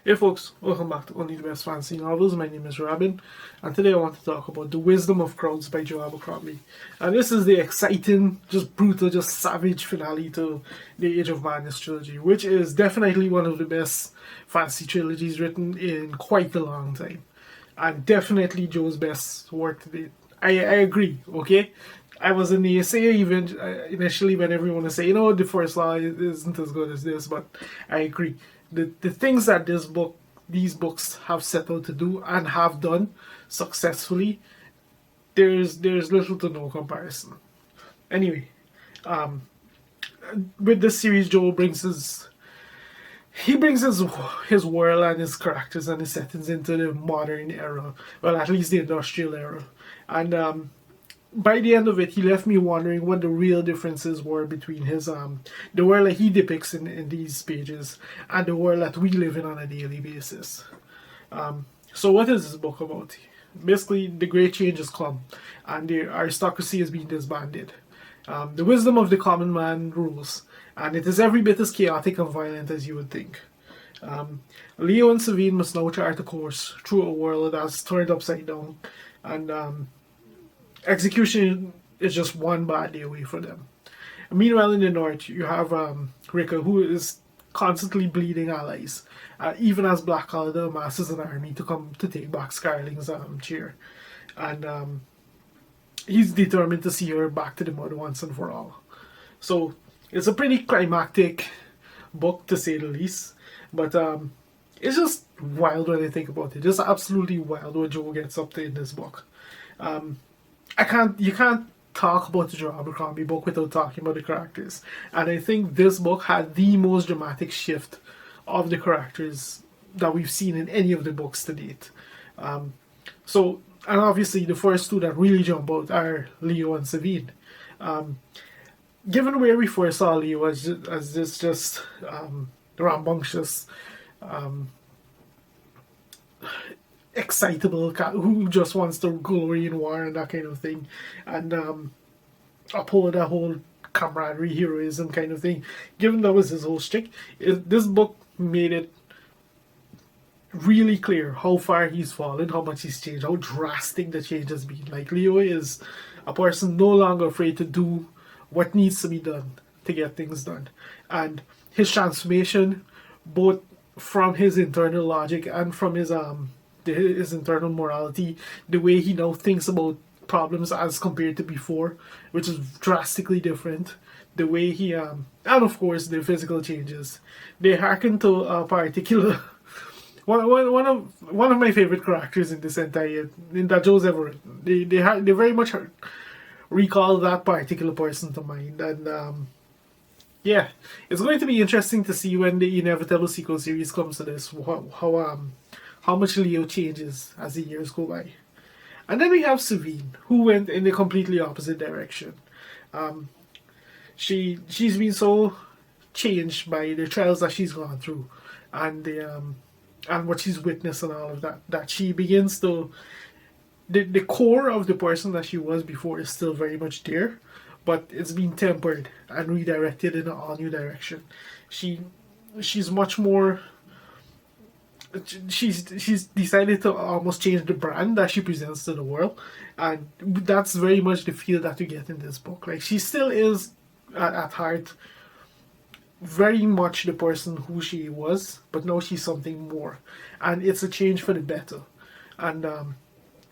Hey folks, welcome back to Only the Best Fantasy Novels. My name is Robin, and today I want to talk about The Wisdom of Crowds by Joe Abercrombie. And this is the exciting, just brutal, just savage finale to the Age of Madness trilogy, which is definitely one of the best fantasy trilogies written in quite a long time. And definitely Joe's best work to date. I agree, okay? I was a naysayer even initially when everyone was saying, the first law isn't as good as this, but I agree. The things that these books have set out to do and have done successfully, there's little to no comparison. Anyway, with this series, Joel brings his world and his characters and his settings into the modern era, well, at least the industrial era, and by the end of it, he left me wondering what the real differences were between his the world that he depicts in these pages and the world that we live in on a daily basis. So what is this book about? Basically, the great change has come, and the aristocracy is being disbanded. The wisdom of the common man rules, and it is every bit as chaotic and violent as you would think. Leo and Savine must now chart a course through a world that's turned upside down, and execution is just one bad day away for them. Meanwhile, in the north, you have Ricker, who is constantly bleeding allies, even as Blackadder amasses an army to come to take back Scarling's chair. And he's determined to see her back to the mud once and for all. So it's a pretty climactic book, to say the least. But it's just wild when I think about it. Just absolutely wild what Joe gets up to in this book. You can't talk about the Joe Abercrombie book without talking about the characters. And I think this book had the most dramatic shift of the characters that we've seen in any of the books to date. And obviously the first two that really jump out are Leo and Savine. Given where we first saw Leo as this just rambunctious, excitable cat who just wants to glory in war and that kind of thing, and uphold that whole camaraderie, heroism kind of thing. Given that was his whole shtick, this book made it really clear how far he's fallen, how much he's changed, how drastic the change has been. Like, Leo is a person no longer afraid to do what needs to be done to get things done, and his transformation, both from his internal logic and from his internal morality, the way he now thinks about problems as compared to before, which is drastically different. The way he and of course the physical changes, they harken to a particular one of my favorite characters in this entire in that Joe's ever written. They very much recall that particular person to mind, and yeah, it's going to be interesting to see when the inevitable sequel series comes to this, how much Leo changes as the years go by. And then we have Savine, who went in the completely opposite direction. She's been so changed by the trials that she's gone through, and and what she's witnessed and all of that she begins to the core of the person that she was before is still very much there, but it's been tempered and redirected in an all new direction. She's much more. She's decided to almost change the brand that she presents to the world, and that's very much the feel that you get in this book. Like, she still is at heart very much the person who she was, but now she's something more, and it's a change for the better. And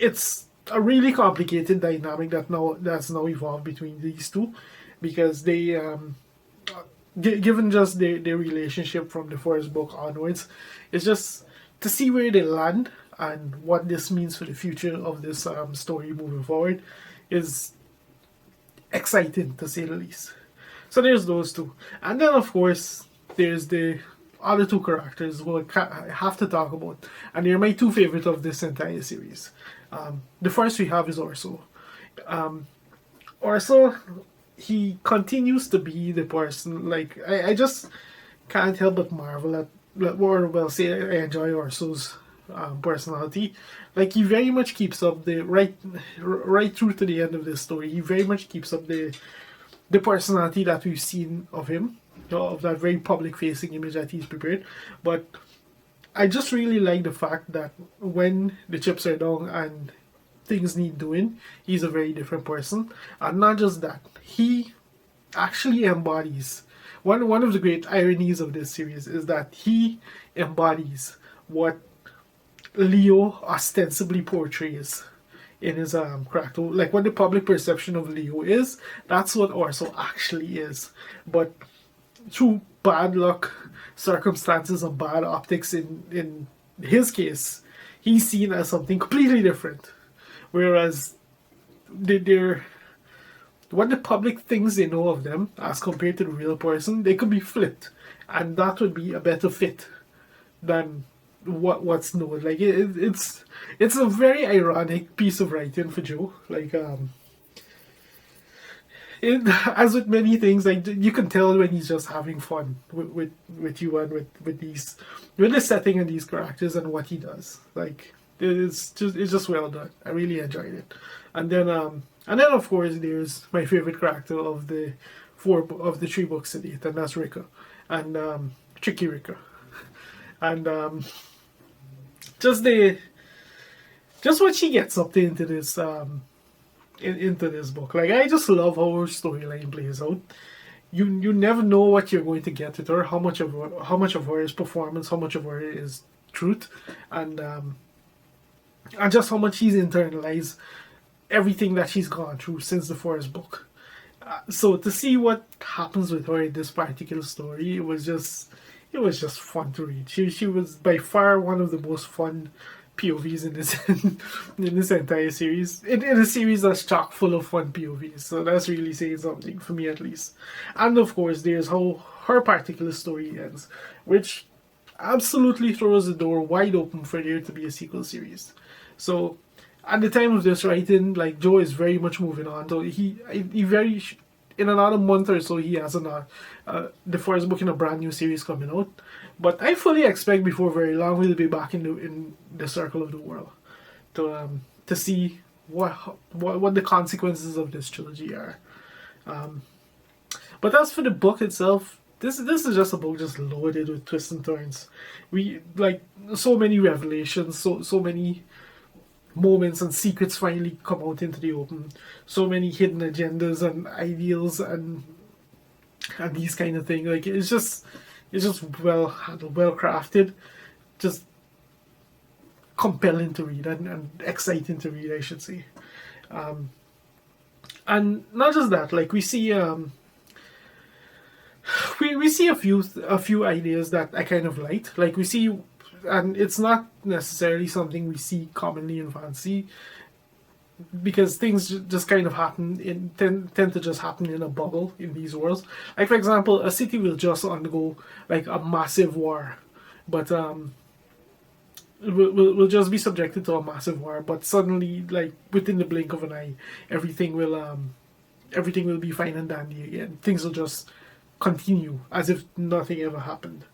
it's a really complicated dynamic that's now evolved between these two, because they given just their relationship from the first book onwards, it's just to see where they land and what this means for the future of this story moving forward is exciting, to say the least. So there's those two, and then of course there's the other two characters who I have to talk about, and they're my two favorite of this entire series. The first we have is Orso. Orso, he continues to be the person, like, I just can't help but marvel at, or well, say I enjoy Orso's personality. Like, he very much keeps up the right through to the end of this story. He very much keeps up the personality that we've seen of him, of that very public facing image that he's prepared. But I just really like the fact that when the chips are down and things need doing, he's a very different person. And not just that, he actually embodies one of the great ironies of this series is that he embodies what Leo ostensibly portrays in his character. Like what the public perception of Leo is, that's what Orso actually is. But through bad luck, circumstances, and bad optics in his case, he's seen as something completely different. Whereas they're what the public thinks they know of them as compared to the real person, they could be flipped, and that would be a better fit than what's known. Like it's a very ironic piece of writing for Joe. Like as with many things, like you can tell when he's just having fun with you and with the setting and these characters and what he does. Like it's just well done. I really enjoyed it. And then of course there's my favorite character of the three books to date, and that's Rika, and Tricky Rika, and just what she gets up to into this into this book. Like I just love how her storyline plays out. You never know what you're going to get with her. How much of her is performance, how much of her is truth, and just how much she's internalized everything that she's gone through since the first book. So to see what happens with her in this particular story, it was just fun to read. She was by far one of the most fun POVs in this in this entire series. In a series that's chock full of fun POVs. So that's really saying something for me at least. And of course there's how her particular story ends, which absolutely throws the door wide open for there to be a sequel series. So at the time of this writing, like Joe is very much moving on. So he very in another month or so he has the first book in a brand new series coming out. But I fully expect before very long we'll be back in the circle of the world to see what the consequences of this trilogy are. But as for the book itself, this is just a book just loaded with twists and turns. We like so many revelations, so many moments and secrets finally come out into the open. So many hidden agendas and ideals and these kind of things. Like it's just well handled, well crafted, just compelling to read and exciting to read, I should say. And not just that, like we see we see a few ideas that I kind of liked. Like we see, and it's not necessarily something we see commonly in fantasy, because things just kind of happen tend to just happen in a bubble in these worlds. Like for example, a city will just undergo like a massive war, but will just be subjected to a massive war, but suddenly, like within the blink of an eye, everything will be fine and dandy again. Things will just continue as if nothing ever happened.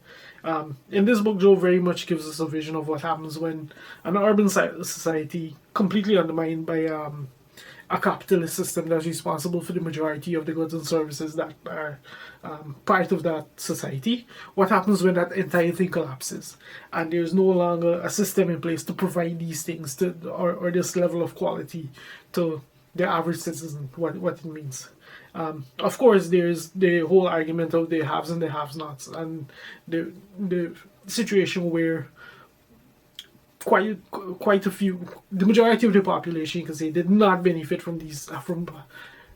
In this book, Joe very much gives us a vision of what happens when an urban society, completely undermined by a capitalist system that's responsible for the majority of the goods and services that are part of that society. What happens when that entire thing collapses and there's no longer a system in place to provide these things or this level of quality to the average citizen, what it means. Of course, there's the whole argument of the haves and the have-nots, and the situation where quite a few, the majority of the population, because they did not benefit from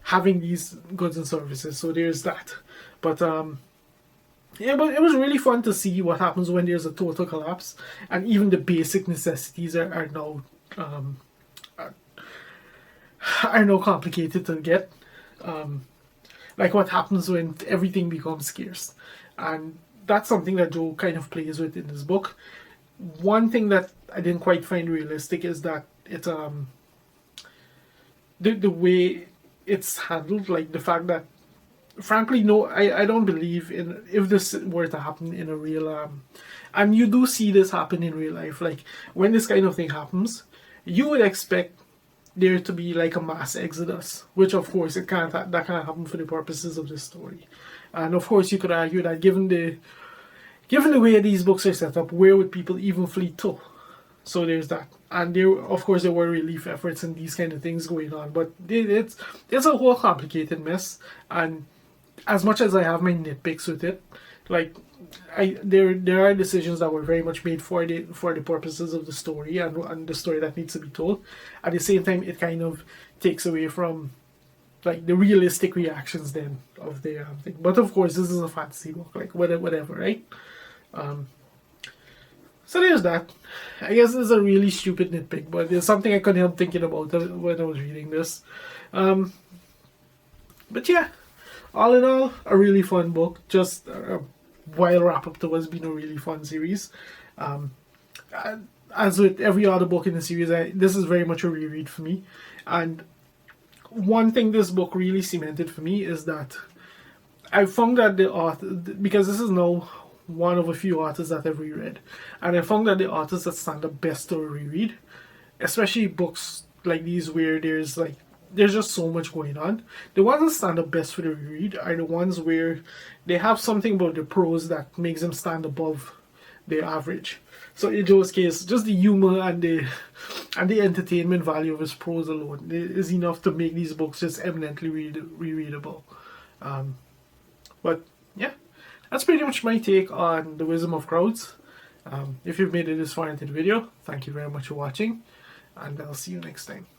having these goods and services. So there's that. But yeah, but it was really fun to see what happens when there's a total collapse, and even the basic necessities are now complicated to get. Like what happens when everything becomes scarce, and that's something that Joe kind of plays with in this book. One thing that I didn't quite find realistic is that it the way it's handled, like the fact that, frankly, no, I don't believe in if this were to happen in a real and you do see this happen in real life. Like when this kind of thing happens, you would expect there to be like a mass exodus, which of course that can't happen for the purposes of this story. And of course you could argue that given given the way these books are set up, where would people even flee to? So there's that. And there, of course, there were relief efforts and these kind of things going on, but it's a whole complicated mess. And as much as I have my nitpicks with it, like there are decisions that were very much made for the purposes of the story and the story that needs to be told. At the same time, it kind of takes away from like the realistic reactions then of the thing. But of course, this is a fantasy book, like whatever, right? So there's that. I guess this is a really stupid nitpick, but it's something I couldn't help thinking about when I was reading this. But yeah, all in all, a really fun book. Just a while wrap up to what's been a really fun series. As with every other book in the series, this is very much a reread for me. And one thing this book really cemented for me is that I found that the author, because this is now one of a few authors that I've reread, and I found that the authors that stand the best to reread, especially books like these where there's just so much going on, the ones that stand the best for the reread are the ones where they have something about the prose that makes them stand above their average. So in Joe's case, just the humor and the entertainment value of his prose alone is enough to make these books just eminently rereadable. But yeah, that's pretty much my take on The Wisdom of Crowds. If you've made it this far into the video, thank you very much for watching, and I'll see you next time.